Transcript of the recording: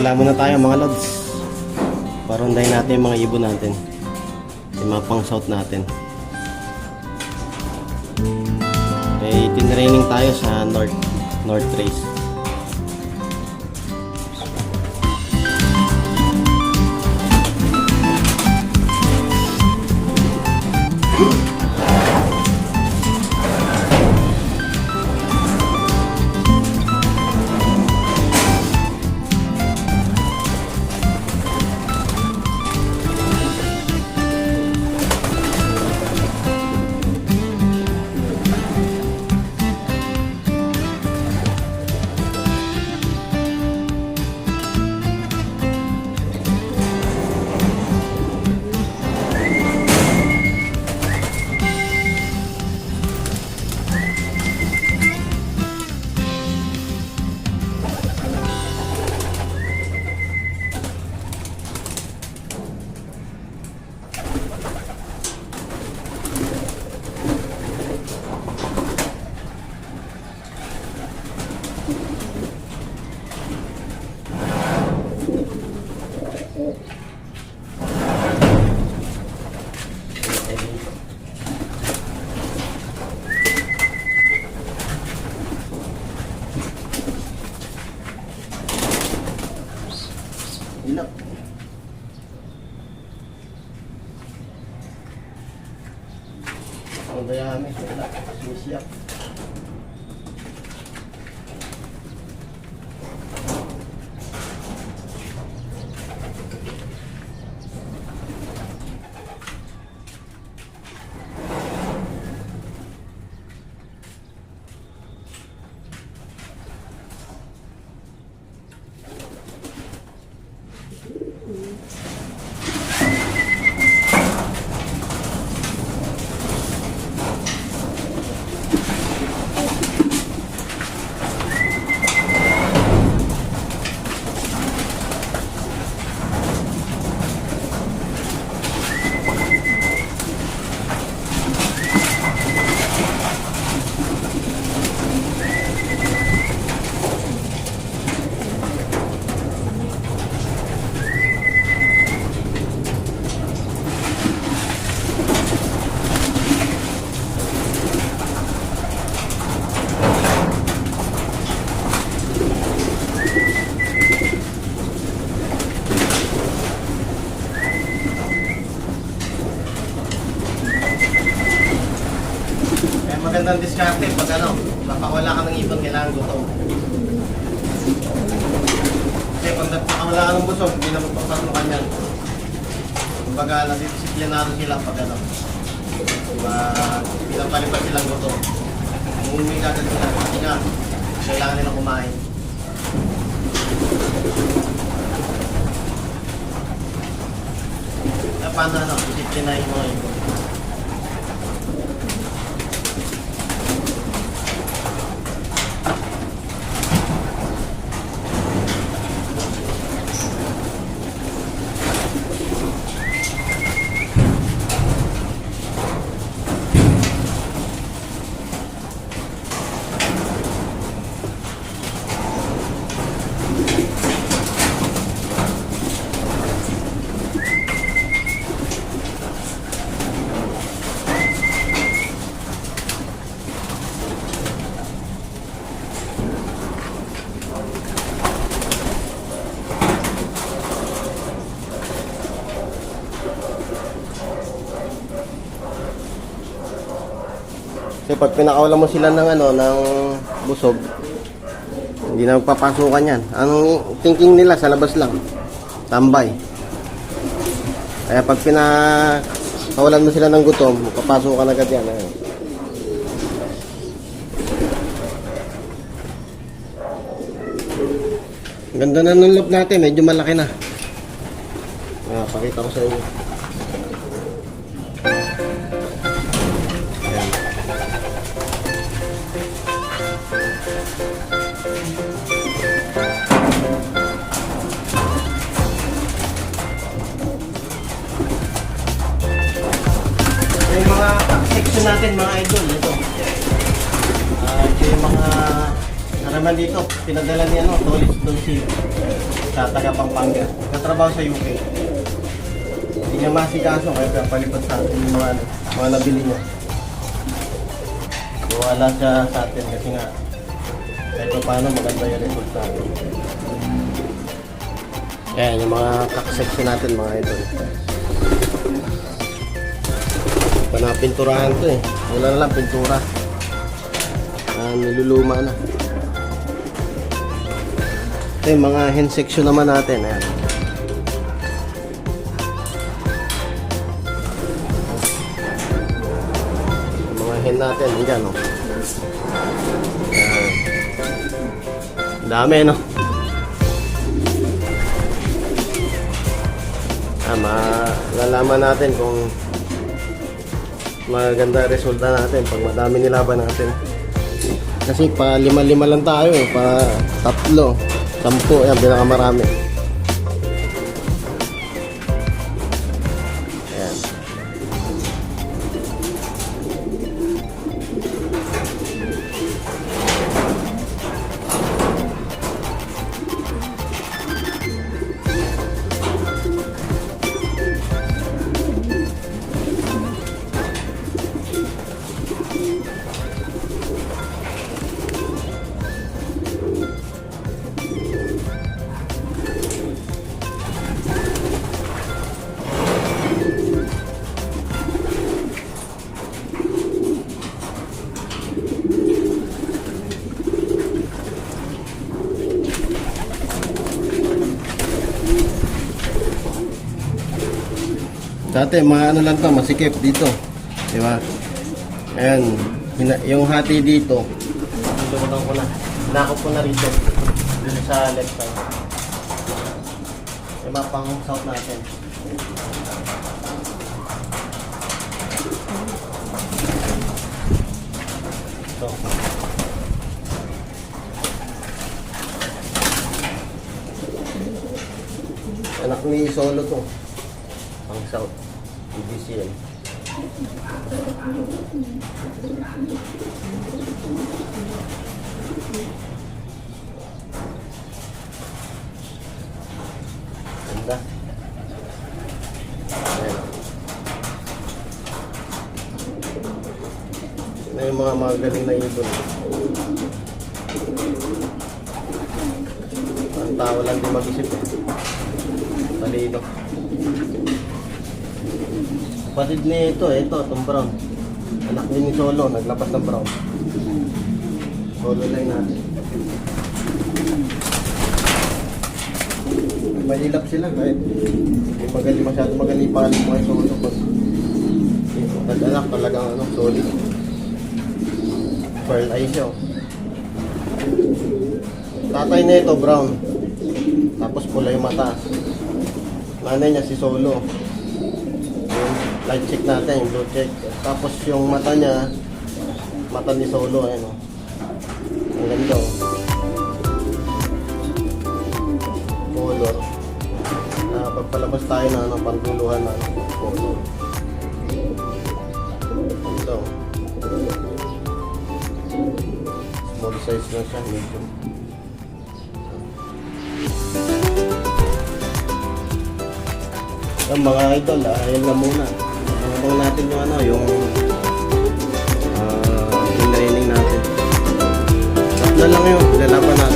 Magsimula muna tayo mga lods. Parondahin natin yung mga ibon natin. Yung mga pang south natin. Okay, tinraining tayo sa north race. Ilap. Ang dayami, ilap. Sisiyak. Magandang diskarte pag napakawala ka ng ibon, kailangan gutom. Kasi pag napakawala ka ng busog, hindi na magpapasukan yan. Kumbaga, nadisiplinado sila pag pinapalipat silang gutom. Umuwi ka agad sila, kasi nga, kailangan nilang kumain. Paano disiplinahin mo yung ibon? Kasi pag pinakawalan mo sila ng ng busog, hindi na magpapasukan yan. Ang thinking nila sa labas lang, tambay. Kaya pag pinakawalan mo sila ng gutom, magpapasukan agad yan. Ganda na ng loop natin, medyo malaki na. Pakita ko sa inyo. Yung mga section natin mga idol, ito. Ito yung mga naman dito, pinadala niya no, Tolis doon si sa taga Pampanga. Katrabaho sa UK. Hindi niya masikaso kaya palipad sa atin yung mga nabili niya. Wala siya sa atin kasi nga kahit pa paano maganda yung result natin. Ayan yung mga crack section natin mga idol. Panapinturahan to eh. Wala na lang pintura. Niluluma na. Ito yung mga hen section naman natin. Ayan. Yung mga hen natin. Ayan o. Dami no. Malalaman natin kung maganda resulta natin pag madami nilaban natin. Kasi pa 5-5 lang tayo eh. Pa 3, 10, yan pinakamarami. Ayan. Dati mga ano lang to, masikip dito. Di ba? Ayan, yung hati dito. Dito ko na. Nakop ko na rito. Dito sa left side. Diba pang south natin. Ito. Anak ni Solo to. Pang south. PBCL. Ganda. Ayan. Na yung mga magaling na ibon. Ang tao lang din mag-isip eh. Talino. Kapatid ni ito, itong brown. Anak din ni Solo, naglapas ng brown. Solo line natin. Mahilap sila kahit hindi masyado magaling pa yung mga Solo. Nag-anak talagang solid. Pearl eye siya. Tatay na ito, brown. Tapos pula yung mata. Nanay niya si Solo. Light check natin, yung blue check. Tapos yung mata niya, mata ni Solo, ayan o. Ang ganda o. Color. Pagpalabas tayo na pantuluhan na color. Ito o. Small size na siya, medium. Yung mga idol, ayun na muna. Tingnan natin yung yung training natin. Tatlo lang yun, lalaban natin.